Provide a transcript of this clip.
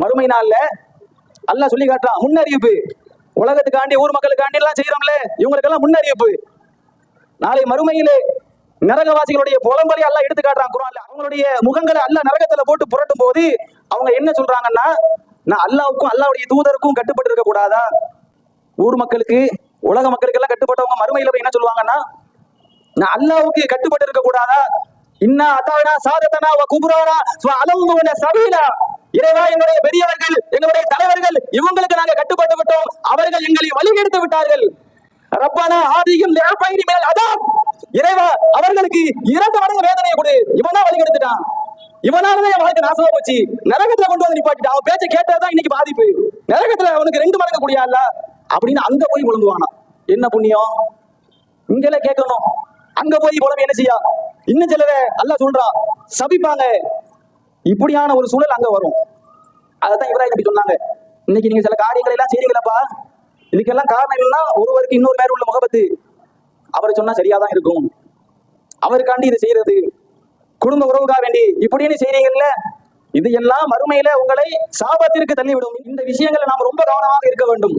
மறுமை நாள்ல அல்லாஹ் சொல்லி காட்டுறான், முன்னறிவிப்பு. உலகத்துக்காண்டி ஊர் மக்களுக்காண்டி எல்லாம் செய்யறோம்ல, இவங்களுக்கெல்லாம் முன்னறிவிப்பு. நாளை மறுமையிலே நரகவாசிகளுடைய புலம்பலை அல்லாஹ் எடுத்து காட்டுறான் குர்ஆன்ல. அவங்களுடைய முகங்களை அல்லாஹ் நரகத்துல போட்டு புரட்டும் போது அவங்க என்ன சொல்றாங்கன்னா, நான் அல்லாஹ்வுக்கும் அல்லாஹ்வுடைய தூதருக்கும் கட்டுப்பட்டு இருக்க கூடாதா? ஊர் மக்களுக்கு உலக மக்களுக்கு எல்லாம் கட்டுப்பட்டவங்க மறுமையில போய் என்ன சொல்லுவாங்கன்னா, நான் அல்லாஹ்வுக்கு கட்டுப்பட்டு இருக்க கூடாதா? இன்னா அதானா சாதத்தனா வ குப்ரானா வ அலவுன சபீலா. இறைவா, எங்களுடைய பெரியவர்கள், எங்களுடைய தலைவர்கள், இவங்களுக்கு நாங்க கட்டுப்பட்டு விட்டோம், அவர்கள் எங்களை வழிகெடுத்து விட்டார்கள். ரப்பனா ஆதியும் லிஅபைனி மினல் அதாப். இறைவா, அவர்களுக்கு 2 மடங்கு வேதனையை கொடு. இவனா வழிகெடுத்துட்டான், இவனாலதான் என் வாழ்க்கை நாசமா போச்சு, நரகத்துல கொண்டு வந்து நிப்பாட்டிட்டான். அவன் பேச்சை கேட்டதான் இன்னைக்கு பாதிப்பு. நரகத்துல அவனுக்கு 2 மடங்கு கூடியால அப்படின்னு அங்க போய் முழங்குவானா. என்ன புண்ணியம் இங்கல கேட்கணும், அங்க போய் புலம்பி என்ன செய்யா? இன்னும் சிலரை அல்லாஹ் சொல்றான், சபிப்பாங்க. இப்படியான ஒரு சூழல் அங்க வரும். அதான் இப்ராஹிம் நபி சொன்னாங்க, இன்னைக்கு நீங்க சில காரியங்களை எல்லாம் செய்றீங்களப்பா, இதுக்கெல்லாம் காரணம் என்னன்னா, ஒருவருக்கு இன்னொரு பேர் உள்ள முகபத்து. அவரை சொன்னா சரியாதான் இருக்கும், அவருக்காண்டி இதை செய்யறது, குடும்ப உறவுக்காக வேண்டி இப்படின்னு செய்றீங்கல்ல, இது எல்லாம் மறுமையில உங்களை சாபத்திற்கு தள்ளிவிடும். இந்த விஷயங்களை நாம் ரொம்ப கவனமாக இருக்க வேண்டும்.